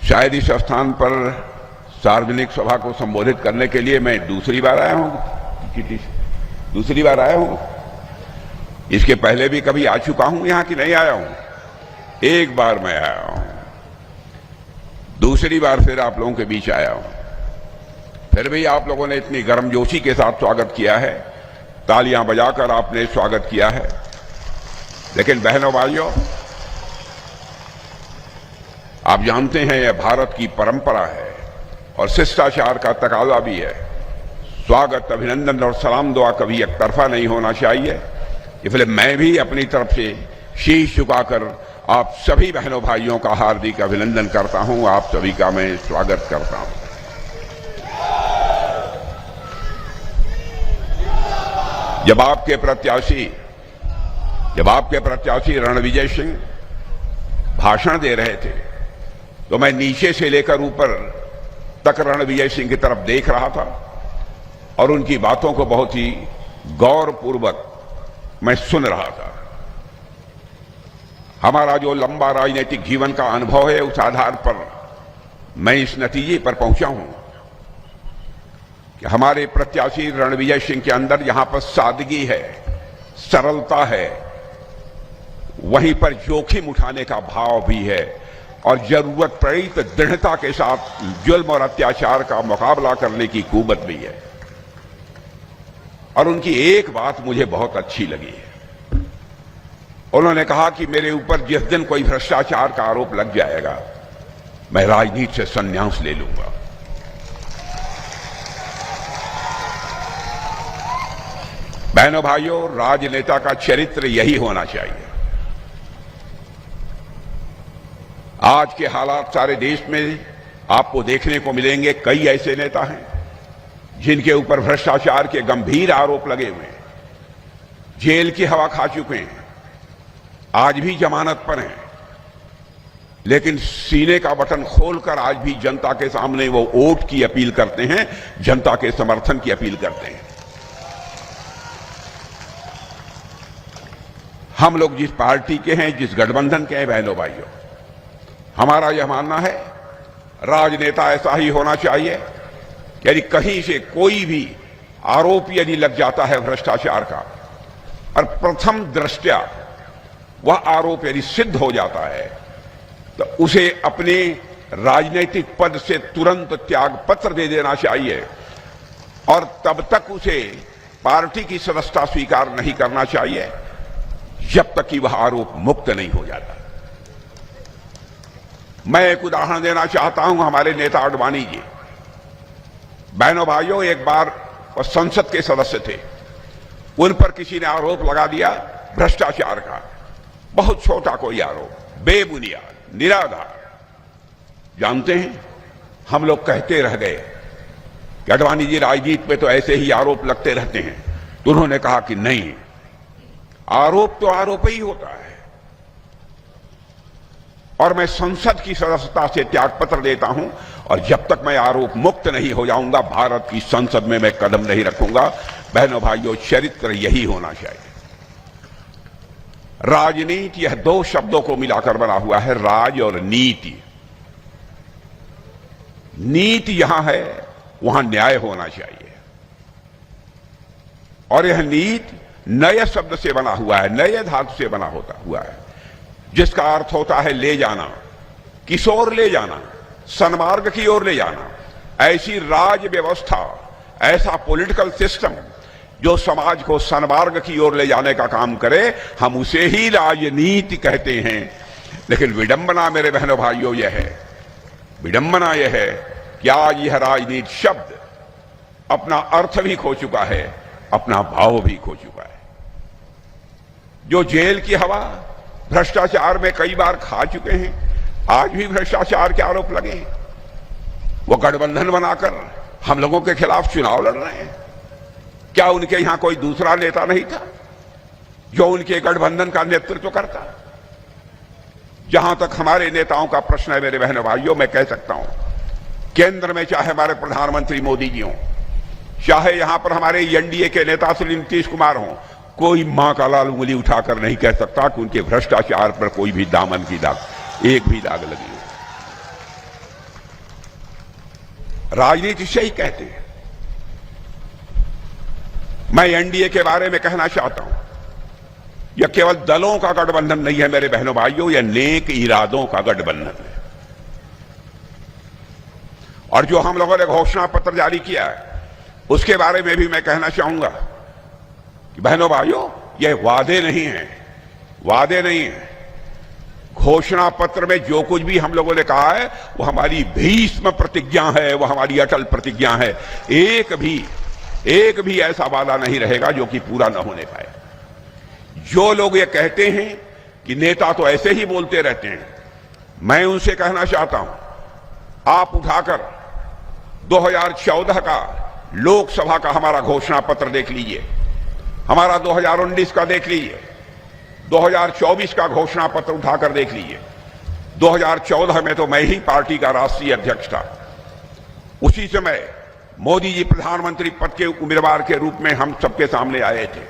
शायद इस स्थान पर सार्वजनिक सभा को संबोधित करने के लिए मैं दूसरी बार आया हूं। इसके पहले भी कभी आ चुका हूं यहां कि नहीं आया हूं? एक बार मैं आया हूं, दूसरी बार फिर आप लोगों के बीच आया हूं। फिर भी आप लोगों ने इतनी गर्मजोशी के साथ स्वागत किया है, तालियां बजाकर आपने स्वागत किया है। लेकिन बहनों भाइयों, आप जानते हैं यह भारत की परंपरा है और शिष्टाचार का तकाजा भी है। स्वागत, अभिनंदन और सलाम दुआ कभी एक तरफा नहीं होना चाहिए। इसलिए मैं भी अपनी तरफ से शीश झुकाकर आप सभी बहनों भाइयों का हार्दिक अभिनंदन करता हूं, आप सभी का मैं स्वागत करता हूं। जब आपके प्रत्याशी रणविजय सिंह भाषण दे रहे थे तो मैं नीचे से लेकर ऊपर तक रणविजय सिंह की तरफ देख रहा था और उनकी बातों को बहुत ही गौरपूर्वक मैं सुन रहा था। हमारा जो लंबा राजनीतिक जीवन का अनुभव है, उस आधार पर मैं इस नतीजे पर पहुंचा हूं कि हमारे प्रत्याशी रणविजय सिंह के अंदर जहां पर सादगी है, सरलता है, वहीं पर जोखिम उठाने का भाव भी है और जरूरत पड़ी तो दृढ़ता के साथ जुल्म और अत्याचार का मुकाबला करने की कुव्वत भी है। और उनकी एक बात मुझे बहुत अच्छी लगी है। उन्होंने कहा कि मेरे ऊपर जिस दिन कोई भ्रष्टाचार का आरोप लग जाएगा, मैं राजनीति से संन्यास ले लूंगा। बहनों भाइयों, राजनेता का चरित्र यही होना चाहिए। आज के हालात सारे देश में आपको देखने को मिलेंगे। कई ऐसे नेता हैं जिनके ऊपर भ्रष्टाचार के गंभीर आरोप लगे हुए हैं, जेल की हवा खा चुके हैं, आज भी जमानत पर हैं, लेकिन सीने का बटन खोलकर आज भी जनता के सामने वो वोट की अपील करते हैं, जनता के समर्थन की अपील करते हैं। हम लोग जिस पार्टी के हैं, जिस गठबंधन के हैं, बहनों भाइयों, हमारा यह मानना है राजनेता ऐसा ही होना चाहिए कि यदि कहीं से कोई भी आरोप यदि लग जाता है भ्रष्टाचार का और प्रथम दृष्टया वह आरोप यदि सिद्ध हो जाता है तो उसे अपने राजनीतिक पद से तुरंत त्याग पत्र दे देना चाहिए और तब तक उसे पार्टी की सदस्यता स्वीकार नहीं करना चाहिए जब तक कि वह आरोप मुक्त नहीं हो जाता। मैं एक उदाहरण देना चाहता हूं। हमारे नेता आडवाणी जी, बहनों भाइयों, एक बार वह संसद के सदस्य थे, उन पर किसी ने आरोप लगा दिया भ्रष्टाचार का। बहुत छोटा कोई आरोप, बेबुनियाद, निराधार। जानते हैं, हम लोग कहते रह गए कि आडवाणी जी राजनीति में तो ऐसे ही आरोप लगते रहते हैं। तो उन्होंने कहा कि नहीं, आरोप तो आरोप ही होता है और मैं संसद की सदस्यता से त्यागपत्र देता हूं और जब तक मैं आरोप मुक्त नहीं हो जाऊंगा, भारत की संसद में मैं कदम नहीं रखूंगा। बहनों भाइयों, चरित्र यही होना चाहिए। राजनीति, यह दो शब्दों को मिलाकर बना हुआ है, राज और नीति। नीति यहां है, वहां न्याय होना चाहिए और यह नीति नए शब्द से बना हुआ है, नए धातु से बना हुआ है, जिसका अर्थ होता है ले जाना, किस ओर ले जाना, सन्मार्ग की ओर ले जाना। ऐसी राज व्यवस्था, ऐसा पॉलिटिकल सिस्टम जो समाज को सन्मार्ग की ओर ले जाने का काम करे, हम उसे ही राजनीति कहते हैं। लेकिन विडंबना मेरे बहनों भाइयों यह है, विडंबना यह है कि आज यह राजनीति शब्द अपना अर्थ भी खो चुका है, अपना भाव भी खो चुका है। जो जेल की हवा भ्रष्टाचार में कई बार खा चुके हैं, आज भी भ्रष्टाचार के आरोप लगे हैं, वो गठबंधन बनाकर हम लोगों के खिलाफ चुनाव लड़ रहे हैं। क्या उनके यहां कोई दूसरा नेता नहीं था जो उनके गठबंधन का नेतृत्व करता? जहां तक हमारे नेताओं का प्रश्न है मेरे बहनों भाइयों, मैं कह सकता हूं, केंद्र में चाहे हमारे प्रधानमंत्री मोदी जी हों, चाहे यहां पर हमारे एनडीए के नेता श्री नीतीश कुमार हों, कोई मां का लाल उंगली उठाकर नहीं कह सकता कि उनके भ्रष्टाचार पर कोई भी दामन की दाग, एक भी दाग लगी हो। राजनीति से ही कहते हैं। मैं एनडीए के बारे में कहना चाहता हूं, यह केवल दलों का गठबंधन नहीं है मेरे बहनों भाइयों, यह नेक इरादों का गठबंधन है। और जो हम लोगों ने घोषणा पत्र जारी किया है उसके बारे में भी मैं कहना चाहूंगा कि बहनों भाइयों, यह वादे नहीं है, वादे नहीं है। घोषणा पत्र में जो कुछ भी हम लोगों ने कहा है वो हमारी भीष्म प्रतिज्ञा है, वो हमारी अटल प्रतिज्ञा है। एक भी ऐसा वादा नहीं रहेगा जो कि पूरा न होने पाए। जो लोग ये कहते हैं कि नेता तो ऐसे ही बोलते रहते हैं, मैं उनसे कहना चाहता हूं, आप उठाकर 2014 का लोकसभा का हमारा घोषणा पत्र देख लीजिए, हमारा 2019 का देख लीजिए, 2024 का घोषणा पत्र उठाकर देख लीजिए। 2014 में तो मैं ही पार्टी का राष्ट्रीय अध्यक्ष था। उसी समय मोदी जी प्रधानमंत्री पद के उम्मीदवार के रूप में हम सबके सामने आए थे।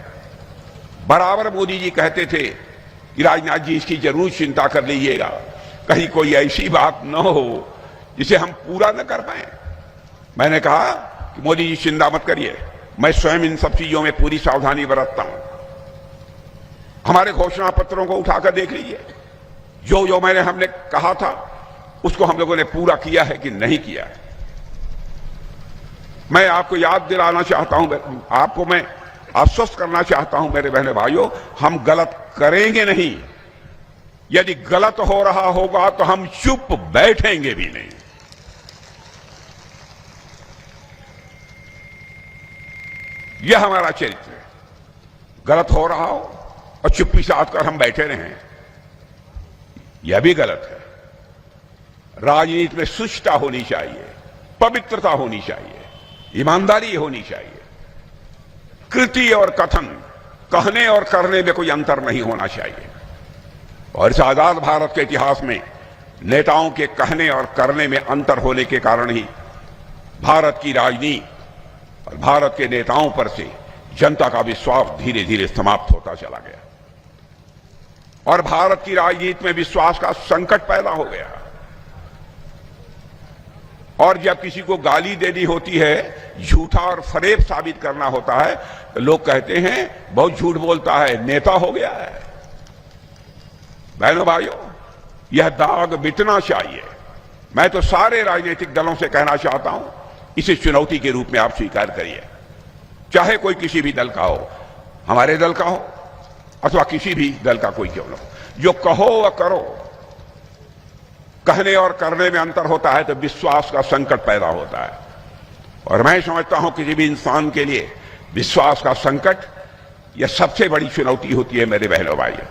बराबर मोदी जी कहते थे कि राजनाथ जी इसकी जरूर चिंता कर लीजिएगा, कहीं कोई ऐसी बात न हो जिसे हम पूरा न कर पाए। मैंने कहा कि मोदी जी चिंता मत करिए, मैं स्वयं इन सब चीजों में पूरी सावधानी बरतता हूं। हमारे घोषणा पत्रों को उठाकर देख लीजिए, जो हमने कहा था उसको हम लोगों ने पूरा किया है कि नहीं किया है। मैं आपको याद दिलाना चाहता हूं, आपको मैं आश्वस्त करना चाहता हूं मेरे बहने भाइयों, हम गलत करेंगे नहीं। यदि गलत हो रहा होगा तो हम चुप बैठेंगे भी नहीं। यह हमारा चरित्र है। गलत हो रहा हो और चुप्पी साध कर हम बैठे रहें, यह भी गलत है। राजनीति में शुचिता होनी चाहिए, पवित्रता होनी चाहिए, ईमानदारी होनी चाहिए। कृति और कथन, कहने और करने में कोई अंतर नहीं होना चाहिए। और इस आजाद भारत के इतिहास में नेताओं के कहने और करने में अंतर होने के कारण ही भारत की राजनीति और भारत के नेताओं पर से जनता का विश्वास धीरे धीरे समाप्त होता चला गया और भारत की राजनीति में विश्वास का संकट पैदा हो गया। और जब किसी को गाली देनी होती है, झूठा और फरेब साबित करना होता है, तो लोग कहते हैं बहुत झूठ बोलता है, नेता हो गया है। बहनों भाइयों, यह दाग मिटना चाहिए। मैं तो सारे राजनीतिक दलों से कहना चाहता हूं, इसे चुनौती के रूप में आप स्वीकार करिए। चाहे कोई किसी भी दल का हो, हमारे दल का हो अथवा किसी भी दल का कोई क्यों न हो, जो कहो व करो, कहने और करने में अंतर होता है तो विश्वास का संकट पैदा होता है। और मैं समझता हूं किसी भी इंसान के लिए विश्वास का संकट यह सबसे बड़ी चुनौती होती है मेरे बहनों भाइयों।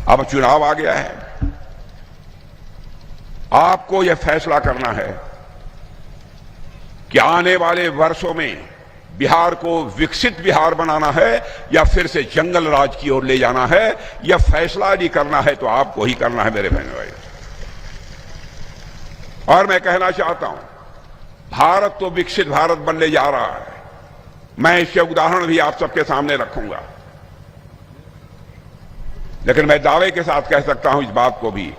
अब चुनाव आ गया है, आपको यह फैसला करना है कि आने वाले वर्षों में बिहार को विकसित बिहार बनाना है या फिर से जंगल राज की ओर ले जाना है। यह फैसला यदि करना है तो आपको ही करना है मेरे बहनों भाई। और मैं कहना चाहता हूं, भारत तो विकसित भारत बनने जा रहा है। मैं इसके उदाहरण भी आप सबके सामने रखूंगा, लेकिन मैं दावे के साथ कह सकता हूं इस बात को भी,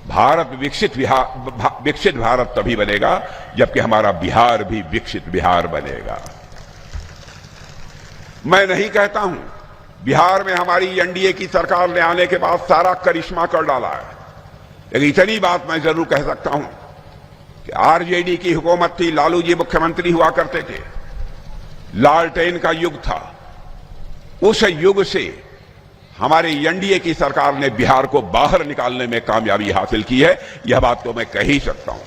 भारत विकसित भारत तभी बनेगा जबकि हमारा बिहार भी विकसित बिहार बनेगा। मैं नहीं कहता हूं बिहार में हमारी एनडीए की सरकार ने आने के बाद सारा करिश्मा कर डाला है, लेकिन इतनी बात मैं जरूर कह सकता हूं कि आरजेडी की हुकूमत थी, लालू जी मुख्यमंत्री हुआ करते थे, लालटेन का युग था। उस युग से हमारे एनडीए की सरकार ने बिहार को बाहर निकालने में कामयाबी हासिल की है, यह बात तो मैं कह ही सकता हूं।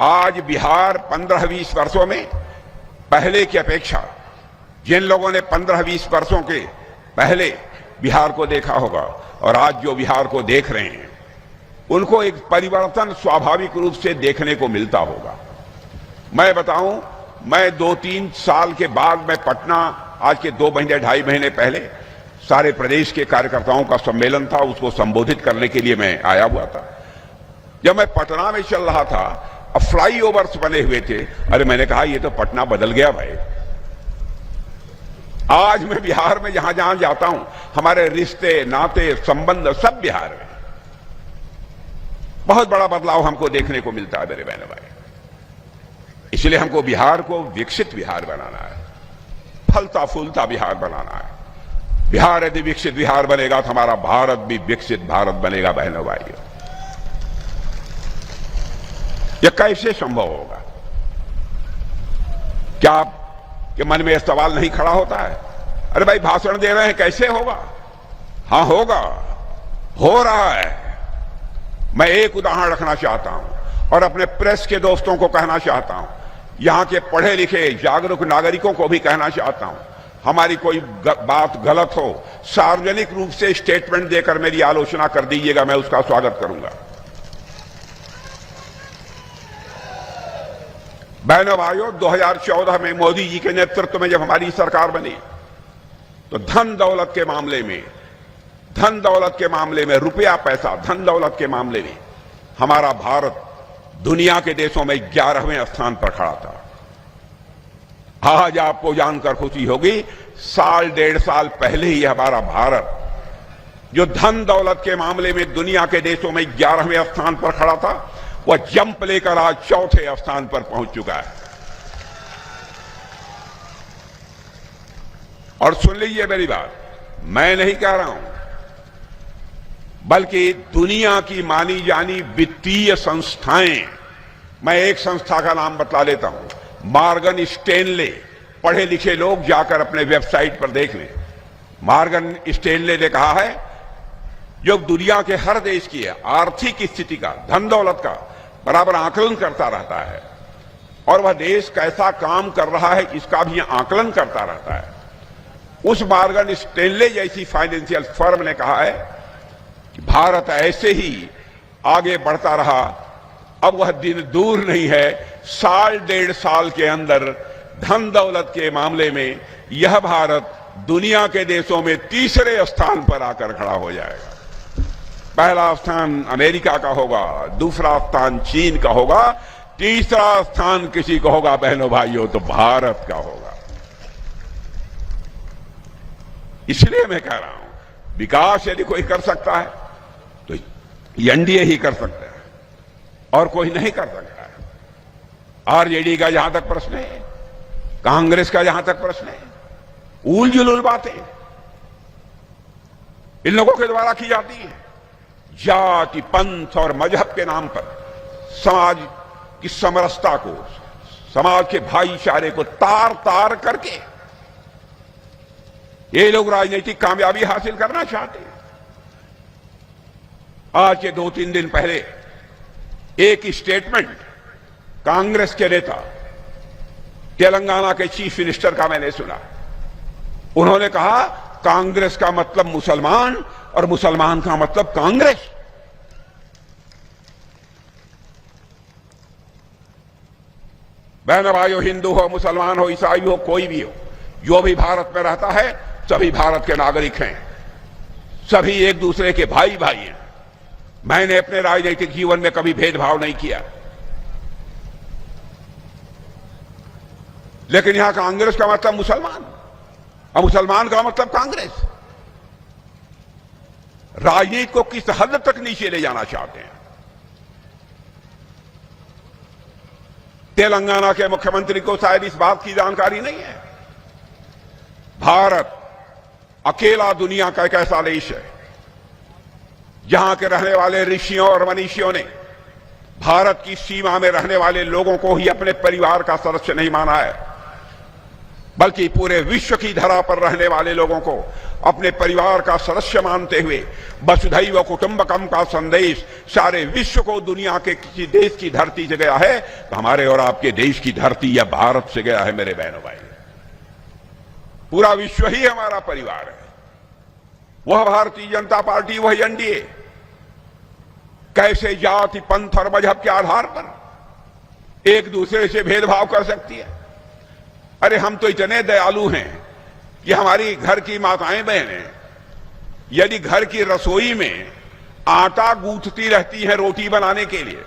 आज बिहार 15-20 वर्षों में पहले की अपेक्षा, जिन लोगों ने 15-20 वर्षों के पहले बिहार को देखा होगा और आज जो बिहार को देख रहे हैं, उनको एक परिवर्तन स्वाभाविक रूप से देखने को मिलता होगा। मैं बताऊं, मैं 2-3 साल के बाद मैं पटना, आज के 2 महीने 2.5 महीने पहले सारे प्रदेश के कार्यकर्ताओं का सम्मेलन था, उसको संबोधित करने के लिए मैं आया हुआ था। जब मैं पटना में चल रहा था, अब फ्लाईओवर्स बने हुए थे, अरे मैंने कहा ये तो पटना बदल गया भाई। आज मैं बिहार में जहां जहां जाता हूं, हमारे रिश्ते नाते संबंध सब बिहार में, बहुत बड़ा बदलाव हमको देखने को मिलता है मेरे बहनों भाई। इसलिए हमको बिहार को विकसित बिहार बनाना है, फलता फूलता बिहार बनाना है। बिहार यदि विकसित बिहार बनेगा तो हमारा भारत भी विकसित भारत बनेगा बहनों भाइयों। यह कैसे संभव होगा? क्या आपके मन में यह सवाल नहीं खड़ा होता है? अरे भाई भाषण दे रहे हैं, कैसे होगा? हां होगा, हो रहा है। मैं एक उदाहरण रखना चाहता हूं और अपने प्रेस के दोस्तों को कहना चाहता हूं, यहां के पढ़े लिखे जागरूक नागरिकों को भी कहना चाहता हूं, हमारी कोई बात गलत हो सार्वजनिक रूप से स्टेटमेंट देकर मेरी आलोचना कर दीजिएगा, मैं उसका स्वागत करूंगा। बहनों भाइयों, 2014 में मोदी जी के नेतृत्व में जब हमारी सरकार बनी तो धन दौलत के मामले में रुपया पैसा धन दौलत के मामले में हमारा भारत दुनिया के देशों में 11वें स्थान पर खड़ा था। आज आपको जानकर खुशी होगी, साल डेढ़ साल पहले ही हमारा भारत जो धन दौलत के मामले में दुनिया के देशों में 11वें स्थान पर खड़ा था, वह जंप लेकर आज चौथे स्थान पर पहुंच चुका है। और सुन लीजिए मेरी बात, मैं नहीं कह रहा हूं, बल्कि दुनिया की मानी जानी वित्तीय संस्थाएं, मैं एक संस्था का नाम बतला देता हूं, मॉर्गन स्टैनले। पढ़े लिखे लोग जाकर अपने वेबसाइट पर देख लें। मॉर्गन स्टैनले ने कहा है, जो दुनिया के हर देश की आर्थिक स्थिति का, धन दौलत का बराबर आकलन करता रहता है और वह देश कैसा काम कर रहा है इसका भी आकलन करता रहता है। उस मॉर्गन स्टैनले जैसी फाइनेंशियल फर्म ने कहा है कि भारत ऐसे ही आगे बढ़ता रहा, अब वह दिन दूर नहीं है, साल डेढ़ साल के अंदर धन दौलत के मामले में यह भारत दुनिया के देशों में तीसरे स्थान पर आकर खड़ा हो जाएगा। पहला स्थान अमेरिका का होगा, दूसरा स्थान चीन का होगा, तीसरा स्थान किसी का होगा बहनों भाइयों तो भारत का होगा। इसलिए मैं कह रहा हूं, विकास यदि कोई कर सकता है तो एनडीए ही कर सकता है और कोई नहीं कर सकता है। आरजेडी का जहां तक प्रश्न है, कांग्रेस का जहां तक प्रश्न है, उल जुलूल बातें इन लोगों के द्वारा की जाती है। जाति, पंथ और मजहब के नाम पर समाज की समरसता को, समाज के भाईचारे को तार तार करके ये लोग राजनीतिक कामयाबी हासिल करना चाहते हैं। आज के 2-3 दिन पहले एक स्टेटमेंट कांग्रेस के नेता, तेलंगाना के चीफ मिनिस्टर का मैंने सुना। उन्होंने कहा, कांग्रेस का मतलब मुसलमान और मुसलमान का मतलब कांग्रेस। बहन भाइयों, हिंदू हो, मुसलमान हो, ईसाई हो, कोई भी हो, जो भी भारत में रहता है सभी भारत के नागरिक हैं, सभी एक दूसरे के भाई भाई हैं। मैंने अपने राजनीतिक जीवन में कभी भेदभाव नहीं किया, लेकिन यहां कांग्रेस का मतलब मुसलमान और मुसलमान का मतलब कांग्रेस। राजनीति को किस हद तक नीचे ले जाना चाहते हैं। तेलंगाना के मुख्यमंत्री को शायद इस बात की जानकारी नहीं है। भारत अकेला दुनिया का एक ऐसा देश है जहां के रहने वाले ऋषियों और मनीषियों ने भारत की सीमा में रहने वाले लोगों को ही अपने परिवार का सदस्य नहीं माना है, बल्कि पूरे विश्व की धरा पर रहने वाले लोगों को अपने परिवार का सदस्य मानते हुए वसुधैव कुटुंबकम का संदेश सारे विश्व को दुनिया के किसी देश की धरती से गया है तो हमारे और आपके देश की धरती या भारत से गया है मेरे बहनों भाई। पूरा विश्व ही हमारा परिवार है। वह भारतीय जनता पार्टी, वह एनडीए कैसे जाति, पंथ और मजहब के आधार पर एक दूसरे से भेदभाव कर सकती है? अरे हम तो इतने दयालु हैं कि हमारी घर की माताएं बहनें यदि घर की रसोई में आटा गूंथती रहती है रोटी बनाने के लिए,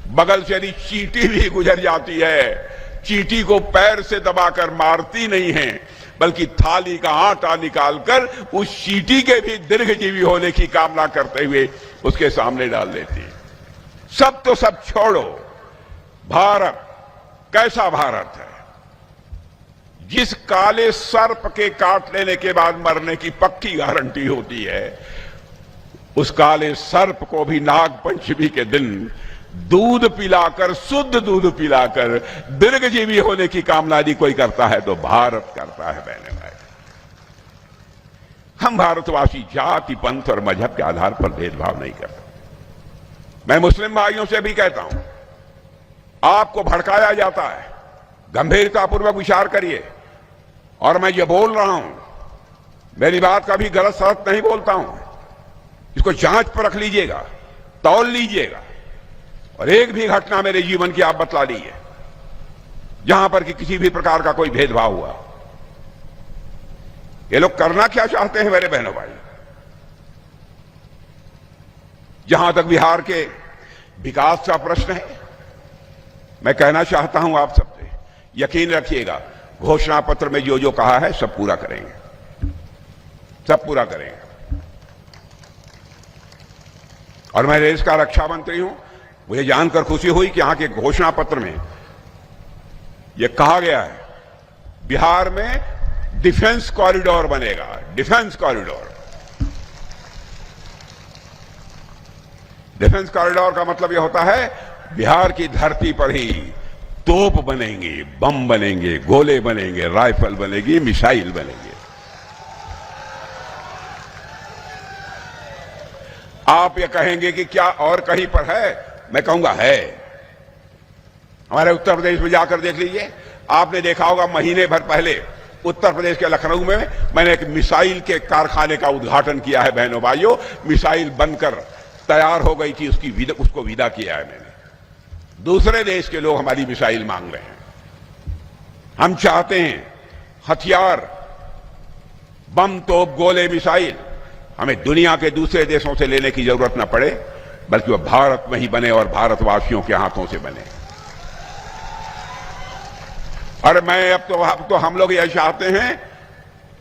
बगल से यदि चींटी भी गुजर जाती है, चींटी को पैर से दबाकर मारती नहीं है, बल्कि थाली का आटा निकालकर उस चींटी के भी दीर्घजीवी होने की कामना करते हुए उसके सामने डाल देती है। सब तो सब छोड़ो, भारत कैसा भारत है जिस काले सर्प के काट लेने के बाद मरने की पक्की गारंटी होती है, उस काले सर्प को भी नाग पंचमी के दिन दूध पिलाकर, शुद्ध दूध पिलाकर दीर्घजीवी होने की कामना यदि कोई करता है तो भारत करता है। बहने भाई, हम भारतवासी जाति, पंथ और मजहब के आधार पर भेदभाव नहीं करते। मैं मुस्लिम भाइयों से भी कहता हूं, आपको भड़काया जाता है, गंभीरतापूर्वक विचार करिए। और मैं ये बोल रहा हूं, मेरी बात का भी गलत सलत नहीं बोलता हूं, इसको जांच पर रख लीजिएगा, तौल लीजिएगा, और एक भी घटना मेरे जीवन की आप बतला लीजिए जहां पर कि किसी भी प्रकार का कोई भेदभाव हुआ। ये लोग करना क्या चाहते हैं मेरे बहनों भाई? जहां तक बिहार के विकास का प्रश्न है, मैं कहना चाहता हूं आप सबसे, यकीन रखिएगा, घोषणा पत्र में जो जो कहा है सब पूरा करेंगे, सब पूरा करेंगे। और मैं देश का रक्षा मंत्री हूं, मुझे जानकर खुशी हुई कि यहां के घोषणा पत्र में यह कहा गया है बिहार में डिफेंस कॉरिडोर बनेगा, डिफेंस कॉरिडोर। डिफेंस कॉरिडोर का मतलब यह होता है बिहार की धरती पर ही तोप बनेंगे, बम बनेंगे, गोले बनेंगे, राइफल बनेगी, मिसाइल बनेंगे। आप ये कहेंगे कि क्या और कहीं पर है? मैं कहूंगा है। हमारे उत्तर प्रदेश में जाकर देख लीजिए, आपने देखा होगा महीने भर पहले उत्तर प्रदेश के लखनऊ में मैंने एक मिसाइल के कारखाने का उद्घाटन किया है। बहनों भाइयों, मिसाइल बनकर तैयार हो गई थी, उसको विदा किया है मैंने। दूसरे देश के लोग हमारी मिसाइल मांग रहे हैं। हम चाहते हैं हथियार, बम, तोप, गोले, मिसाइल हमें दुनिया के दूसरे देशों से लेने की जरूरत न पड़े, बल्कि वह भारत में ही बने और भारतवासियों के हाथों से बने। और मैं अब तो हम लोग यह चाहते हैं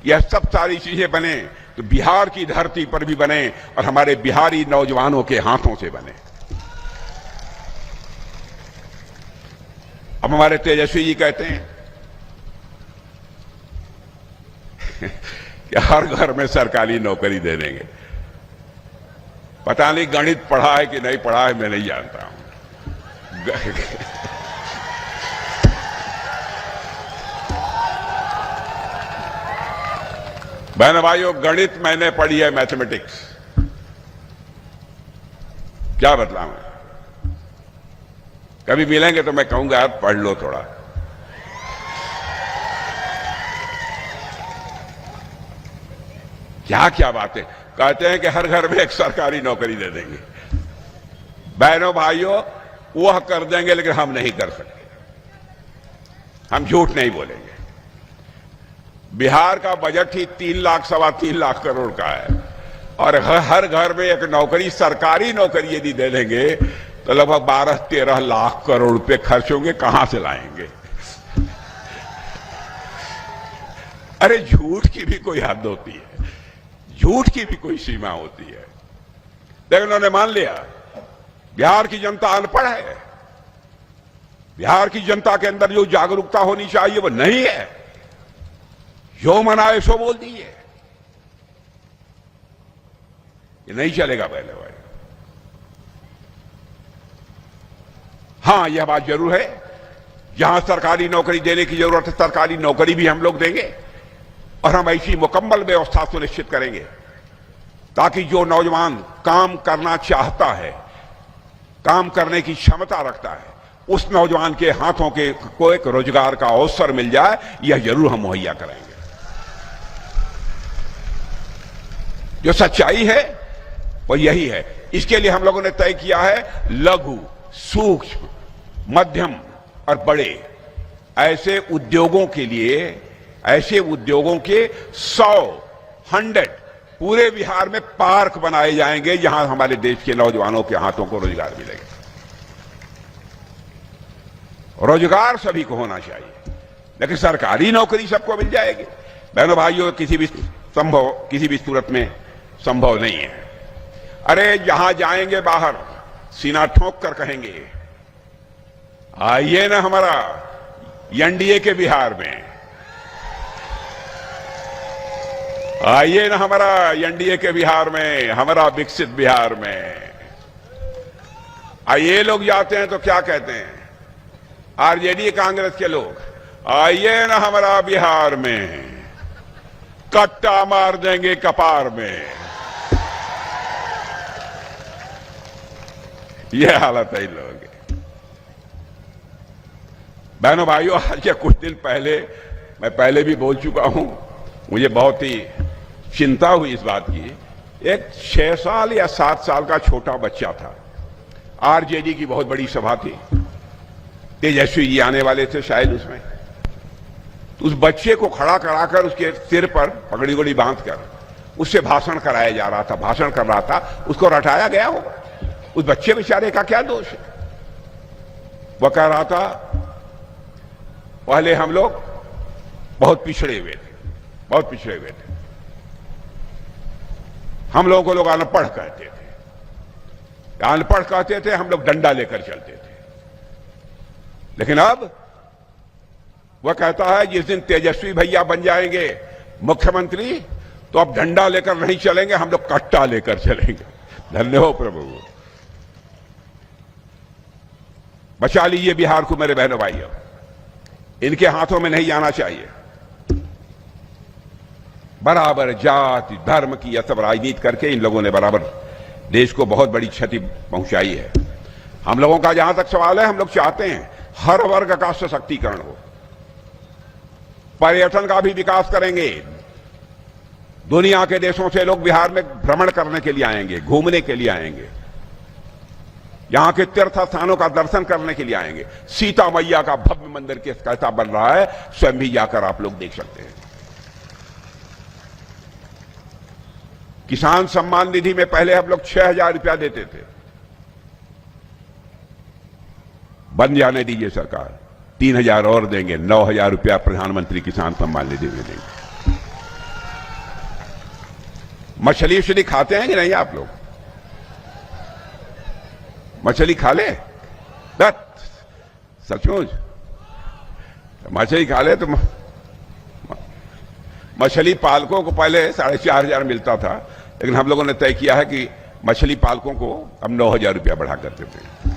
यह सब सारी चीजें बने तो बिहार की धरती पर भी बने और हमारे बिहारी नौजवानों के हाथों से बने। अब हमारे तेजस्वी जी कहते हैं कि हर घर में सरकारी नौकरी दे देंगे। पता नहीं गणित पढ़ा है कि नहीं पढ़ा है, मैं नहीं जानता हूं। बहन भाइयों, गणित मैंने पढ़ी है, मैथमेटिक्स। क्या बतलाऊं? कभी मिलेंगे तो मैं कहूंगा आप पढ़ लो थोड़ा। क्या क्या बातें कहते हैं कि हर घर में एक सरकारी नौकरी दे देंगे। बहनों भाइयों, वह कर देंगे लेकिन हम नहीं कर सकते। हम झूठ नहीं बोलेंगे। बिहार का बजट ही 3 लाख, 3.25 लाख करोड़ का है, और हर घर में एक नौकरी, सरकारी नौकरी यदि दे देंगे तो लगभग 12-13 लाख करोड़ रुपए खर्च होंगे। कहां से लाएंगे? अरे झूठ की भी कोई हद होती है, झूठ की भी कोई सीमा होती है। लेकिन उन्होंने मान लिया बिहार की जनता अनपढ़ है, बिहार की जनता के अंदर जो जागरूकता होनी चाहिए वो नहीं है। जो मनाए सो बोल दीजिए, ये नहीं चलेगा पहले भाई। हां, यह बात जरूर है, जहां सरकारी नौकरी देने की जरूरत है सरकारी नौकरी भी हम लोग देंगे, और हम ऐसी मुकम्मल व्यवस्था सुनिश्चित करेंगे ताकि जो नौजवान काम करना चाहता है, काम करने की क्षमता रखता है, उस नौजवान के हाथों के को एक रोजगार का अवसर मिल जाए, यह जरूर हम मुहैया कराएंगे। जो सच्चाई है वो यही है। इसके लिए हम लोगों ने तय किया है लघु, सूक्ष्म, मध्यम और बड़े ऐसे उद्योगों के लिए, ऐसे उद्योगों के 100 पूरे बिहार में पार्क बनाए जाएंगे जहां हमारे देश के नौजवानों के हाथों को रोजगार मिलेगा। रोजगार सभी को होना चाहिए, लेकिन सरकारी नौकरी सबको मिल जाएगी। बहनों भाइयों, किसी भी सूरत में संभव नहीं है। अरे जहां जाएंगे बाहर सीना ठोंक कर कहेंगे, आइए ना हमारा एनडीए के बिहार में, आइए ना हमारा एनडीए के बिहार में, हमारा विकसित बिहार में। ये लोग जाते हैं तो क्या कहते हैं आरजेडी कांग्रेस के लोग, आइए ना हमारा बिहार में, कट्टा मार देंगे कपार में। यह हालत है इन लोगों की। बहनों भाइयों, आज के कुछ दिन पहले, मैं पहले भी बोल चुका हूं, मुझे बहुत ही चिंता हुई इस बात की। एक 6 साल या 7 साल का छोटा बच्चा था, आरजेडी की बहुत बड़ी सभा थी, तेजस्वी जी आने वाले थे शायद उसमें। तो उस बच्चे को खड़ा कराकर उसके सिर पर पगड़ी वगड़ी बांधकर उससे भाषण कराया जा रहा था, भाषण कर रहा था, उसको रटाया गया होगा। उस बच्चे बेचारे का क्या दोष है? वह कह रहा था पहले हम लोग बहुत पिछड़े हुए थे, बहुत पिछड़े हुए थे, हम लोगों को लोग अनपढ़ कहते थे, अनपढ़ कहते थे, हम लोग डंडा लेकर चलते थे। लेकिन अब वह कहता है जिस दिन तेजस्वी भैया बन जाएंगे मुख्यमंत्री तो अब डंडा लेकर नहीं चलेंगे, हम लोग कट्टा लेकर चलेंगे। धन्य हो प्रभु। बचा लीजिए बिहार को मेरे बहनों भाइयों, इनके हाथों में नहीं जाना चाहिए। बराबर जाति धर्म की यह सब राजनीति करके इन लोगों ने बराबर देश को बहुत बड़ी क्षति पहुंचाई है। हम लोगों का जहां तक सवाल है, हम लोग चाहते हैं हर वर्ग का सशक्तिकरण हो, पर्यटन का भी विकास करेंगे। दुनिया के देशों से लोग बिहार में भ्रमण करने के लिए आएंगे, घूमने के लिए आएंगे, यहां के तीर्थ स्थानों का दर्शन करने के लिए आएंगे। सीता मैया का भव्य मंदिर कैसा बन रहा है, स्वयं भी जाकर आप लोग देख सकते हैं। किसान सम्मान निधि में पहले हम लोग 6,000 रुपया देते थे, बन जाने दीजिए सरकार, 3,000 और देंगे, 9,000 रुपया प्रधानमंत्री किसान सम्मान निधि में देंगे। मछली उछली खाते हैं कि नहीं आप लोग? मछली खा ले? सचमुच मछली खा ले तो मछली पालकों को पहले 4,500 मिलता था, लेकिन हम लोगों ने तय किया है कि मछली पालकों को हम 9,000 रुपया बढ़ा कर देते हैं।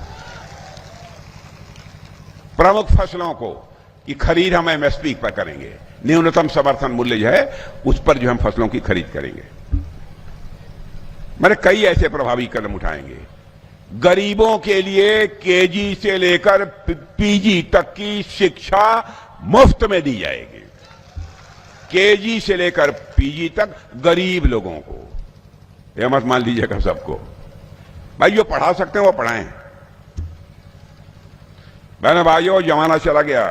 प्रमुख फसलों को की खरीद हम एमएसपी पर करेंगे, न्यूनतम समर्थन मूल्य जो है उस पर जो हम फसलों की खरीद करेंगे। मैंने कई ऐसे प्रभावी कदम उठाएंगे। गरीबों के लिए केजी से लेकर पीजी तक की शिक्षा मुफ्त में दी जाएगी, केजी से लेकर पीजी तक गरीब लोगों को। यह मत मान लीजिएगा सबको, भाई जो पढ़ा सकते हैं वो पढ़ाएं। बहनों भाइयों, जमाना चला गया,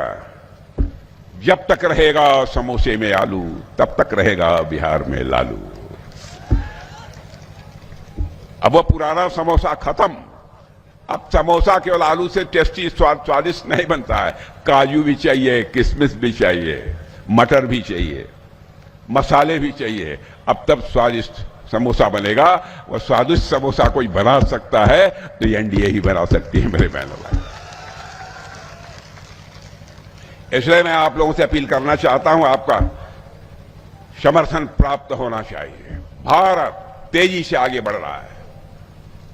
जब तक रहेगा समोसे में आलू तब तक रहेगा बिहार में लालू। अब वो पुराना समोसा खत्म, अब समोसा केवल आलू से टेस्टी स्वादिष्ट नहीं बनता है, काजू भी चाहिए, किशमिश भी चाहिए, मटर भी चाहिए, मसाले भी चाहिए, अब तब स्वादिष्ट समोसा बनेगा। वो स्वादिष्ट समोसा कोई बना सकता है तो एनडीए ही बना सकती है मेरे बहनों भाई। इसलिए मैं आप लोगों से अपील करना चाहता हूं, आपका समर्थन प्राप्त होना चाहिए। भारत तेजी से आगे बढ़ रहा है,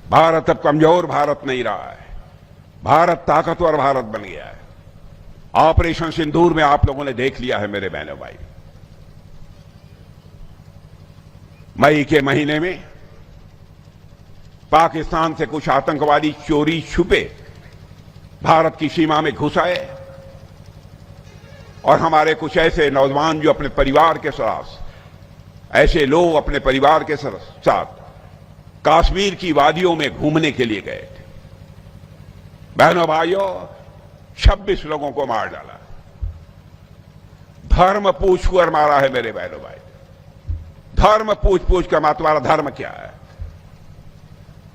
भारत अब कमजोर भारत नहीं रहा है, भारत ताकतवर भारत बन गया है। ऑपरेशन सिंदूर में आप लोगों ने देख लिया है मेरे बहनों भाई। मई के महीने में पाकिस्तान से कुछ आतंकवादी चोरी छुपे भारत की सीमा में घुस आए और हमारे कुछ ऐसे नौजवान जो अपने परिवार के साथ, ऐसे लोग अपने परिवार के साथ कश्मीर की वादियों में घूमने के लिए गए थे। बहनों भाइयों, 26 लोगों को मार डाला, धर्म पूछकर मारा है मेरे बहनों भाई, धर्म पूछ कर मारा। तुम्हारा धर्म क्या है?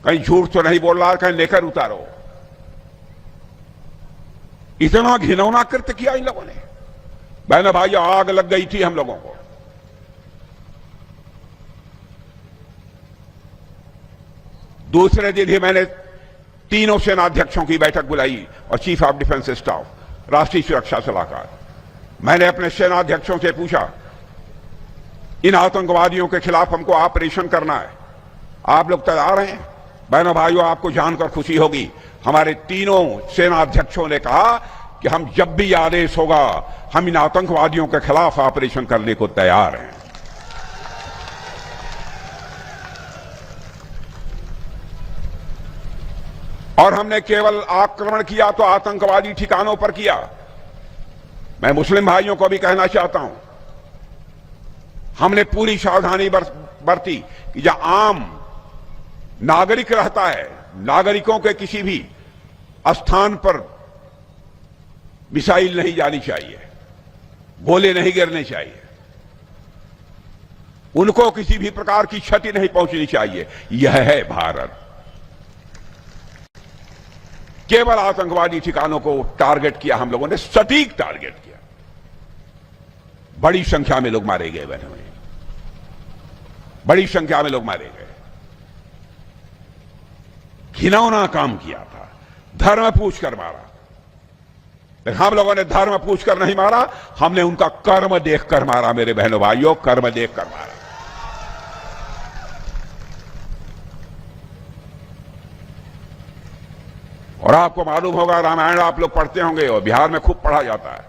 कहीं झूठ तो नहीं बोल रहा, कहीं लेकर उतारो। इतना घिनौना कृत्य किया इन लोगों ने। बहनों भाइयों, आग लग गई थी हम लोगों को। दूसरे दिन ही मैंने तीनों सेनाध्यक्षों की बैठक बुलाई और चीफ ऑफ डिफेंस स्टाफ, राष्ट्रीय सुरक्षा सलाहकार। मैंने अपने सेनाध्यक्षों से पूछा, इन आतंकवादियों के खिलाफ हमको ऑपरेशन करना है, आप लोग तैयार हैं? बहनों भाइयों, आपको जानकर खुशी होगी, हमारे तीनों सेनाध्यक्षों ने कहा कि हम जब भी आदेश होगा हम इन आतंकवादियों के खिलाफ ऑपरेशन करने को तैयार हैं। और हमने केवल आक्रमण किया तो आतंकवादी ठिकानों पर किया। मैं मुस्लिम भाइयों को भी कहना चाहता हूं, हमने पूरी सावधानी बरती कि जहां आम नागरिक रहता है, नागरिकों के किसी भी स्थान पर मिसाइल नहीं जानी चाहिए, गोले नहीं गिरने चाहिए, उनको किसी भी प्रकार की क्षति नहीं पहुंचनी चाहिए। यह है भारत। केवल आतंकवादी ठिकानों को टारगेट किया हम लोगों ने, सटीक टारगेट किया। बड़ी संख्या में लोग मारे गए, बहनों, बड़ी संख्या में लोग मारे गए। घिनौना काम किया था, धर्म पूछकर मारा। लेकिन हम लोगों ने धर्म पूछकर नहीं मारा, हमने उनका कर्म देखकर मारा। मेरे बहनों भाइयों, कर्म देखकर मारा। और आपको मालूम होगा, रामायण आप लोग पढ़ते होंगे और बिहार में खूब पढ़ा जाता है।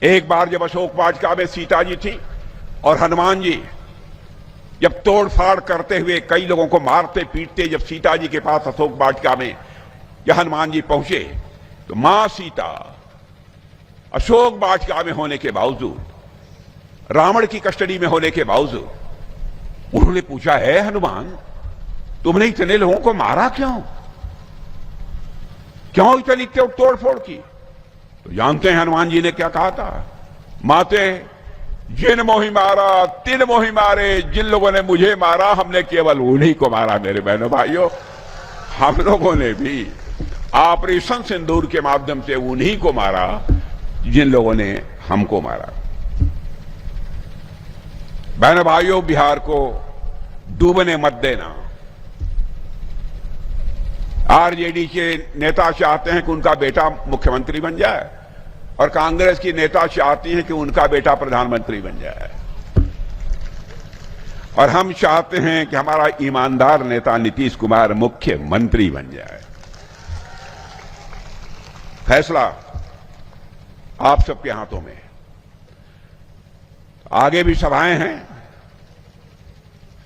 एक बार जब अशोक वाटिका में सीता जी थी और हनुमान जी जब तोड़फाड़ करते हुए कई लोगों को मारते पीटते जब सीता जी के पास अशोक वाटिका में जब हनुमान जी पहुंचे, तो मां सीता अशोक वाटिका में होने के बावजूद, रावण की कस्टडी में होने के बावजूद, उन्होंने पूछा, है हनुमान, तुमने इतने लोगों को मारा क्यों? क्यों इतनी तोड़फोड़ की? तो जानते हैं हनुमान जी ने क्या कहा था? माते, जिन मोहि मारा तिन मोहि मारे, जिन लोगों ने मुझे मारा हमने केवल उन्हीं को मारा। मेरे बहनों भाइयों, हम लोगों ने भी ऑपरेशन सिंदूर के माध्यम से उन्हीं को मारा जिन लोगों ने हमको मारा। बहनों भाइयों, बिहार को डूबने मत देना। आरजेडी के नेता चाहते हैं कि उनका बेटा मुख्यमंत्री बन जाए और कांग्रेस की नेता चाहती है कि उनका बेटा प्रधानमंत्री बन जाए, और हम चाहते हैं कि हमारा ईमानदार नेता नीतीश कुमार मुख्यमंत्री बन जाए। फैसला आप सबके हाथों में। आगे भी सभाएं हैं,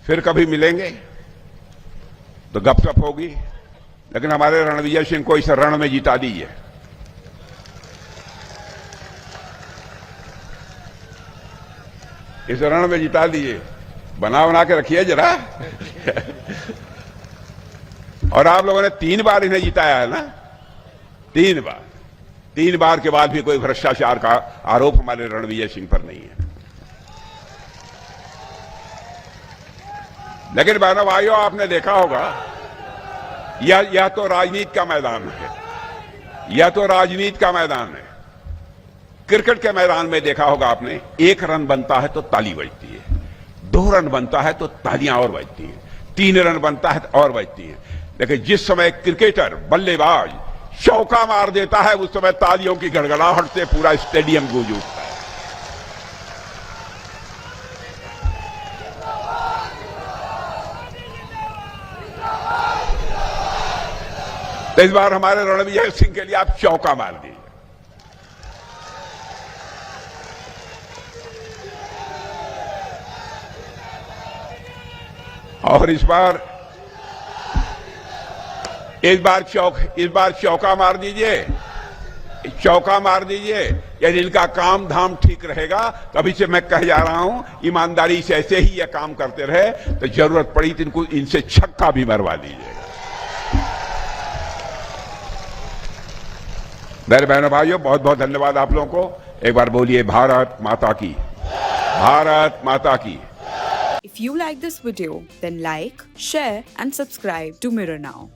फिर कभी मिलेंगे तो गपशप होगी, लेकिन हमारे रणविजय सिंह को इस रण में जिता दीजिए। इस रण में जिता दीजिए, बना के रखिए जरा। और आप लोगों ने 3 बार इन्हें जिताया है ना, 3 बार। 3 बार के बाद भी कोई भ्रष्टाचार का आरोप हमारे रणविजय सिंह पर नहीं है। लेकिन बहनों भाइयों, आपने देखा होगा, यह तो राजनीति का मैदान है, यह तो राजनीति का मैदान है। क्रिकेट के मैदान में देखा होगा आपने, 1 रन बनता है तो ताली बजती है, 2 रन बनता है तो तालियां और बजती हैं, 3 रन बनता है तो और बजती हैं। लेकिन जिस समय क्रिकेटर बल्लेबाज चौका मार देता है, उस समय तालियों की गड़गड़ाहट से पूरा स्टेडियम गूंज उठता है। तो इस बार हमारे रणविजय सिंह के लिए आप चौका मार दीजिए। और इस बार चौका मार दीजिए, चौका मार दीजिए। यदि इनका काम धाम ठीक रहेगा, तभी से मैं कह जा रहा हूं, ईमानदारी से ऐसे ही यह काम करते रहे तो जरूरत पड़ी तो इनसे छक्का भी मरवा दीजिएगा। मेरे बहनों भाइयों, बहुत बहुत धन्यवाद आप लोगों को। एक बार बोलिए भारत माता की, भारत माता की। If you like this video, then like, share and subscribe to Mirror Now.